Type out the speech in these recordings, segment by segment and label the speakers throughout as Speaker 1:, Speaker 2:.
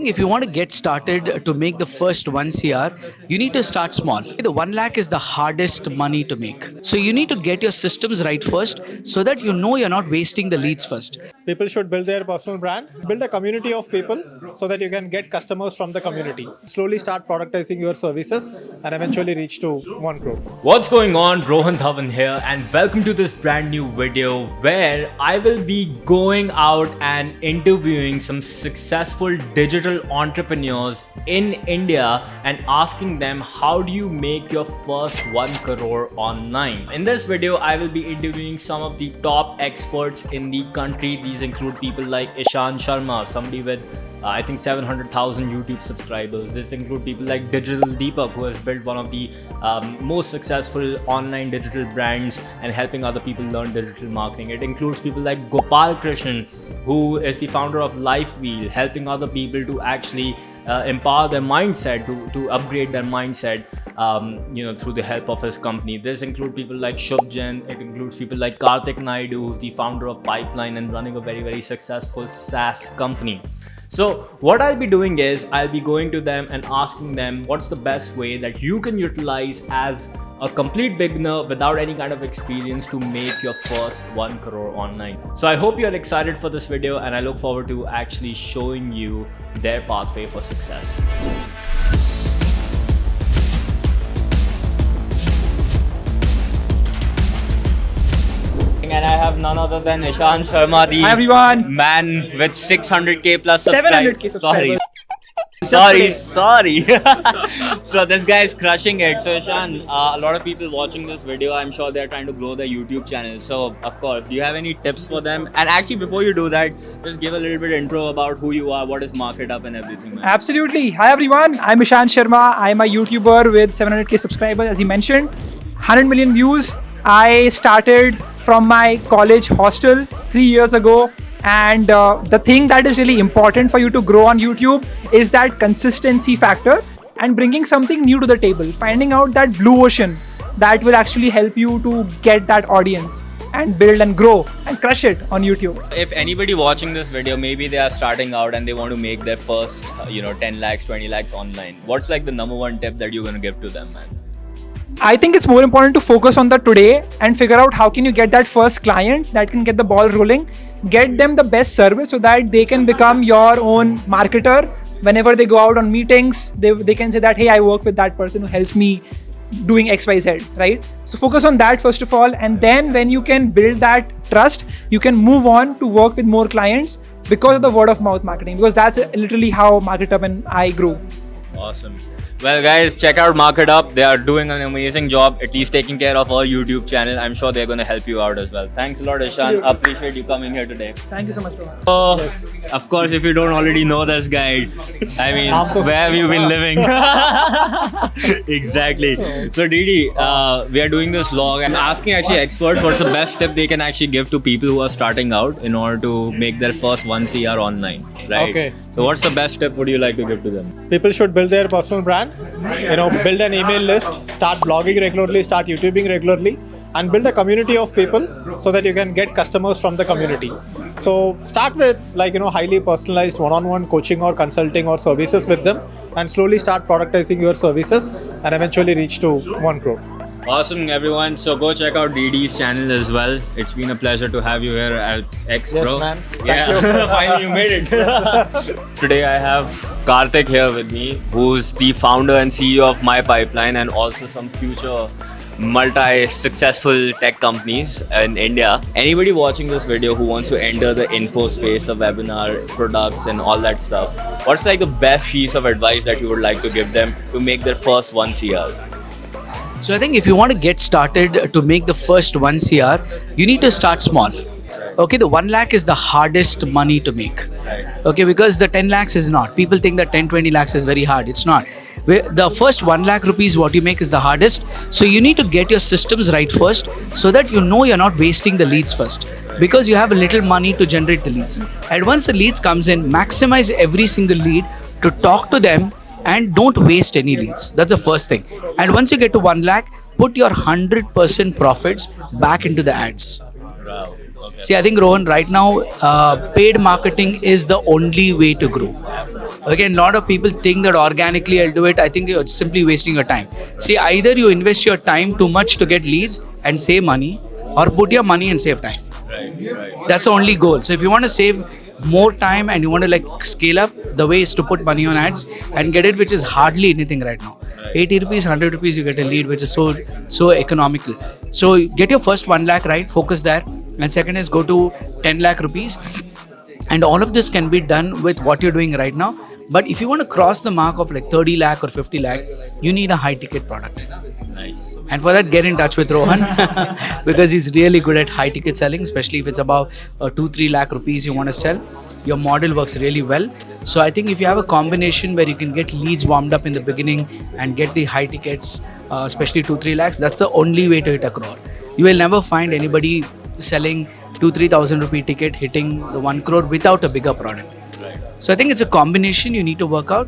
Speaker 1: If you want to get started to make the first 1 CR, you need to start small. The 1 lakh is the hardest money to make. So you need to get your systems right first so that you know you're not wasting the leads first.
Speaker 2: People should build their personal brand, build a community of people so that you can get customers from the community. Slowly start productizing your services and eventually reach to 1 crore.
Speaker 3: What's going on? Rohan Dhawan here, and welcome to this brand new video where I will be going out and interviewing some successful digital entrepreneurs in India and asking them, how do you make your first 1 crore online? In this video, I will be interviewing some of the top experts in the country. These include people like Ishan Sharma, somebody with I think 700,000 YouTube subscribers. This include people like Digital Deepak, who has built one of the most successful online digital brands and helping other people learn digital marketing. It includes people like Gopal Krishnan, who is the founder of LifeWheel, helping other people to actually empower their mindset, to upgrade their mindset, through the help of his company. This includes people like Shubh Jain. It includes people like Karthik Naidu, who's the founder of Pipeline and running a very, very successful SaaS company. So what I'll be doing is I'll be going to them and asking them what's the best way that you can utilize as a complete beginner without any kind of experience to make your first 1 crore online. So I hope you're excited for this video, and I look forward to actually showing you their pathway for success. And I have none other than Ishan Sharma, the
Speaker 4: Hi everyone.
Speaker 3: man with 600k plus subscribers.
Speaker 4: 700k subscribers.
Speaker 3: Sorry. So this guy is crushing it. So Ishan, a lot of people watching this video, I'm sure they're trying to grow their YouTube channel. So of course, do you have any tips for them? And actually, before you do that, just give a little bit intro about who you are, what is Market Up and everything, man.
Speaker 4: Absolutely. Hi everyone. I'm Ishan Sharma. I'm a YouTuber with 700k subscribers, as you mentioned. 100 million views. I started from my college hostel 3 years ago. And the thing that is really important for you to grow on YouTube is that consistency factor and bringing something new to the table, finding out that blue ocean that will actually help you to get that audience and build and grow and crush it on YouTube.
Speaker 3: If anybody watching this video, maybe they are starting out and they want to make their first, 10 lakhs, 20 lakhs online. What's like the number one tip that you're going to give to them, man?
Speaker 4: I think it's more important to focus on the today and figure out how can you get that first client that can get the ball rolling, get them the best service so that they can become your own marketer. Whenever they go out on meetings, they can say that, hey, I work with that person who helps me doing XYZ, right? So focus on that first of all. And then when you can build that trust, you can move on to work with more clients because of the word of mouth marketing, because that's literally how Market Up and I grew.
Speaker 3: Awesome. Well guys, check out Market Up. They are doing an amazing job, at least taking care of our YouTube channel. I'm sure they're going to help you out as well. Thanks a lot, Ishan. Appreciate you coming here today.
Speaker 4: Thank you so much, Rohan.
Speaker 3: So, of course, if you don't already know this guy, I mean, where have you been living? Exactly. So Didi, we are doing this vlog and asking actually experts what's the best tip they can actually give to people who are starting out in order to make their first 1 CR online, right?
Speaker 2: Okay.
Speaker 3: So what's the best tip would you like to give to them?
Speaker 2: People should build their personal brand, build an email list, start blogging regularly, start YouTubing regularly, and build a community of people so that you can get customers from the community. So start with highly personalized one-on-one coaching or consulting or services with them, and slowly start productizing your services and eventually reach to 1 crore.
Speaker 3: Awesome, everyone. So go check out Didi's channel as well. It's been a pleasure to have you here at X,
Speaker 2: Yes,
Speaker 3: bro.
Speaker 2: man. Thank
Speaker 3: Yeah,
Speaker 2: you.
Speaker 3: finally you made it. Today I have Karthik here with me, who's the founder and CEO of My Pipeline and also some future multi-successful tech companies in India. Anybody watching this video who wants to enter the info space, the webinar, products and all that stuff, what's like the best piece of advice that you would like to give them to make their first 1 CR?
Speaker 1: So I think if you want to get started to make the first 1 CR, you need to start small. Okay, the 1 lakh is the hardest money to make. Okay, because the 10 lakhs is not. People think that 10, 20 lakhs is very hard. It's not. The first 1 lakh rupees what you make is the hardest. So you need to get your systems right first so that you know you're not wasting the leads first. Because you have a little money to generate the leads. And once the leads comes in, maximize every single lead to talk to them and don't waste any leads. That's the first thing. And once you get to 1 lakh, put your 100% profits back into the ads.
Speaker 3: Wow. Okay.
Speaker 1: See, I think Rohan, right now, paid marketing is the only way to grow. Again, a lot of people think that organically I'll do it. I think you're simply wasting your time. See, either you invest your time too much to get leads and save money, or put your money and save time. That's the only goal. So if you want to save more time and you want to like scale up, the way is to put money on ads and get it, which is hardly anything right now. 80 rupees, 100 rupees, you get a lead, which is so economical. So get your first 1 lakh right, focus there. And second is go to 10 lakh rupees. And all of this can be done with what you're doing right now. But if you want to cross the mark of like 30 lakh or 50 lakh, you need a high ticket product.
Speaker 3: Nice.
Speaker 1: And for that, get in touch with Rohan because he's really good at high ticket selling, especially if it's about 2-3 lakh rupees you want to sell. Your model works really well. So I think if you have a combination where you can get leads warmed up in the beginning and get the high tickets, especially 2-3 lakhs, that's the only way to hit a crore. You will never find anybody selling 2,000-3,000 rupee ticket hitting the 1 crore without a bigger product. So I think it's a combination you need to work out.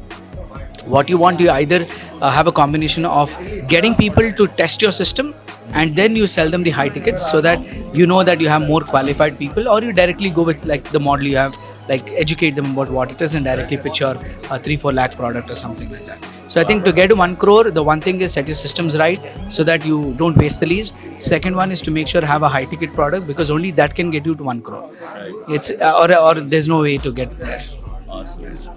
Speaker 1: What you want, you either have a combination of getting people to test your system and then you sell them the high tickets so that you know that you have more qualified people, or you directly go with like the model you have, like educate them about what it is and directly pitch your 3-4 lakh product or something like that. So I think to get to 1 crore, the one thing is set your systems right so that you don't waste the leads. Second one is to make sure have a high ticket product because only that can get you to 1 crore. It's or there's no way to get there.
Speaker 3: Awesome. Yes.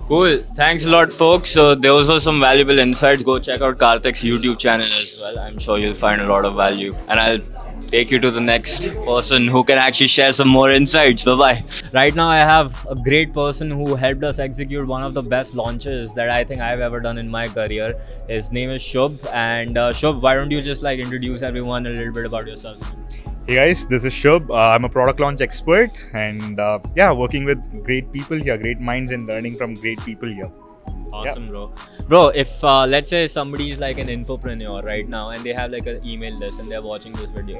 Speaker 3: Cool. Thanks a lot, folks. So those were some valuable insights. Go check out Karthik's YouTube channel as well. I'm sure you'll find a lot of value. And I'll take you to the next person who can actually share some more insights. Bye-bye. Right now, I have a great person who helped us execute one of the best launches that I think I've ever done in my career. His name is Shubh. And Shubh, why don't you just like introduce everyone a little bit about yourself?
Speaker 5: Hey guys, this is Shubh. I'm a product launch expert and yeah, working with great people here, great minds and learning from great people here.
Speaker 3: Awesome, bro. Bro, if let's say somebody is like an infopreneur right now and they have like an email list and they're watching this video,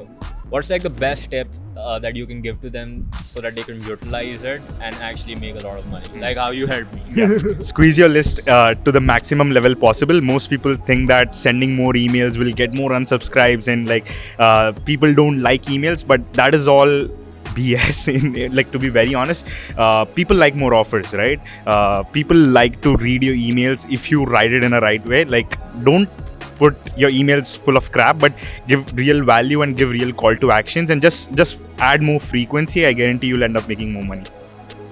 Speaker 3: what's like the best tip that you can give to them so that they can utilize it and actually make a lot of money? Like how you helped me.
Speaker 5: Yeah. Squeeze your list to the maximum level possible. Most people think that sending more emails will get more unsubscribes and like people don't like emails, but that is all BS. Like to be very honest, people like more offers, right? People like to read your emails if you write it in a right way. Like don't put your emails full of crap, but give real value and give real call to actions and just add more frequency. I guarantee you'll end up making more money.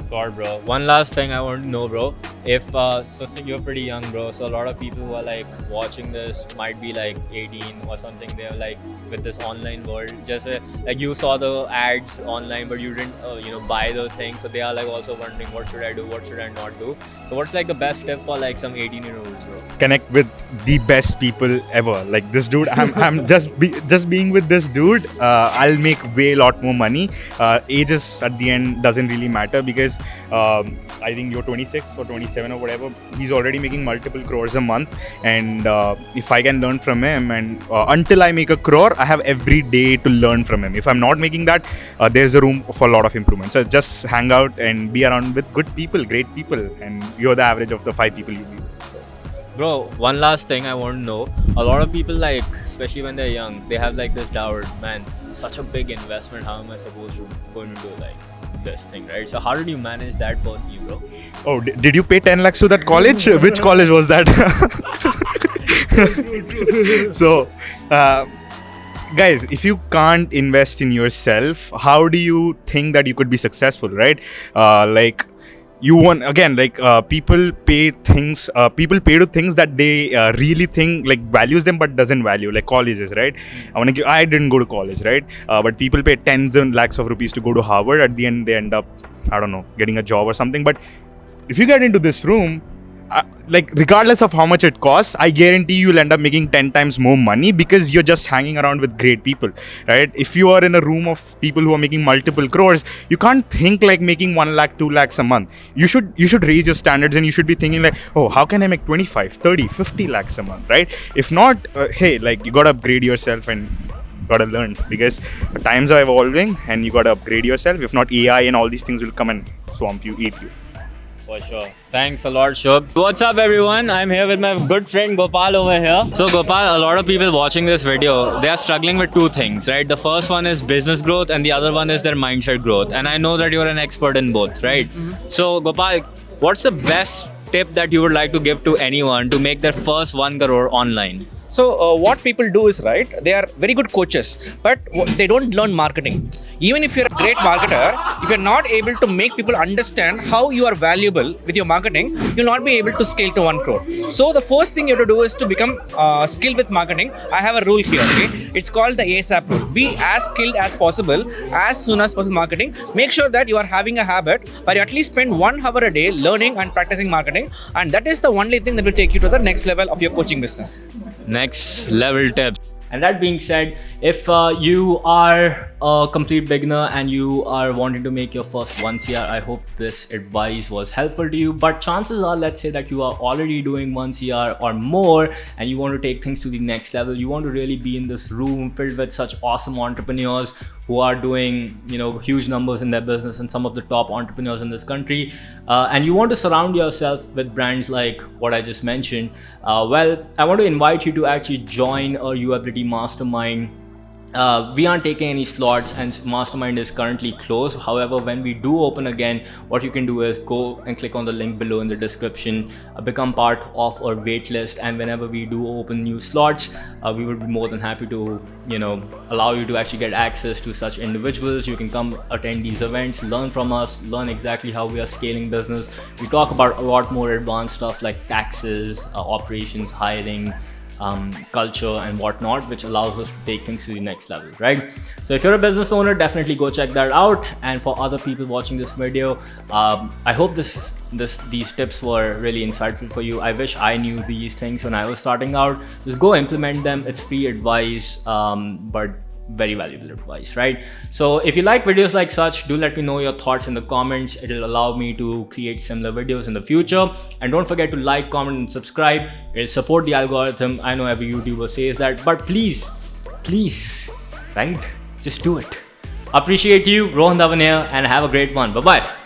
Speaker 3: Sure, bro. One last thing I want to know, bro. If so you're pretty young, bro, so a lot of people who are like watching this might be like 18 or something. They're like with this online world, just like you saw the ads online but you didn't buy the thing, so they are like also wondering what should I do, what should I not do. So what's like the best tip for like some 18-year-olds, bro?
Speaker 5: Connect with the best people ever. Like this dude, I'm just being with this dude, I'll make way lot more money. Ages at the end doesn't really matter because I think you're 26 or 27 or whatever. He's already making multiple crores a month, and if I can learn from him, and until I make a crore, I have every day to learn from him. If I'm not making that, there's a room for a lot of improvement. So just hang out and be around with good people, great people, and you're the average of the 5 people you meet.
Speaker 3: Bro, one last thing I want to know. A lot of people, like, especially when they're young, they have like this doubt, man, such a big investment, how am I supposed to go into like this thing, right? So how did you manage that personally, bro?
Speaker 5: Oh, did you pay 10 lakhs to that college? Which college was that? So, guys, if you can't invest in yourself, how do you think that you could be successful, right? Like, you want, again, like people pay to things that they really think like values them but doesn't value, like colleges, right? I didn't go to college, right? But people pay tens and lakhs of rupees to go to Harvard. At the end they end up, I don't know, getting a job or something. But if you get into this room, like regardless of how much it costs, I guarantee you'll end up making 10 times more money because you're just hanging around with great people, right? If you are in a room of people who are making multiple crores, you can't think like making 1 lakh, 2 lakhs a month. You should raise your standards and you should be thinking like, oh, how can I make 25, 30, 50 lakhs a month, right? If not, hey, like you gotta upgrade yourself and gotta learn because times are evolving and you gotta upgrade yourself. If not, AI and all these things will come and swamp you, eat you.
Speaker 3: For sure. Thanks a lot, Shubh. What's up, everyone? I'm here with my good friend Gopal over here. So, Gopal, a lot of people watching this video, they are struggling with two things, right? The first one is business growth and the other one is their mindset growth. And I know that you're an expert in both, right? So, Gopal, what's the best tip that you would like to give to anyone to make their first 1 crore online?
Speaker 1: So what people do is, right, they are very good coaches, but they don't learn marketing. Even if you're a great marketer, if you're not able to make people understand how you are valuable with your marketing, you'll not be able to scale to 1 crore. So the first thing you have to do is to become skilled with marketing. I have a rule here, okay? It's called the ASAP rule. Be as skilled as possible, as soon as possible marketing. Make sure that you are having a habit where you at least spend 1 hour a day learning and practicing marketing. And that is the only thing that will take you to the next level of your coaching business.
Speaker 3: Next level tips. And that being said, if you are a complete beginner and you are wanting to make your first 1 CR, I hope this advice was helpful to you. But chances are, let's say that you are already doing 1 CR or more and you want to take things to the next level. You want to really be in this room filled with such awesome entrepreneurs who are doing, huge numbers in their business, and some of the top entrepreneurs in this country. And you want to surround yourself with brands like what I just mentioned. Well, I want to invite you to actually join our UAbility Mastermind. We aren't taking any slots and Mastermind is currently closed. However, when we do open again, what you can do is go and click on the link below in the description, become part of our wait list, and whenever we do open new slots, we would be more than happy to allow you to actually get access to such individuals. You can come attend these events, learn from us, learn exactly how we are scaling business. We talk about a lot more advanced stuff like taxes, operations, hiring, culture and whatnot, which allows us to take things to the next level, right? So if you're a business owner, definitely go check that out. And for other people watching this video, I hope these tips were really insightful for you. I wish I knew these things when I was starting out. Just go implement them. It's free advice, but very valuable advice, right? So if you like videos like such, do let me know your thoughts in the comments. It'll allow me to create similar videos in the future. And don't forget to like, comment and subscribe. It'll support the algorithm. I know every YouTuber says that, but please, right, just do it. Appreciate you. Rohan Dhawan here, and have a great one. Bye bye.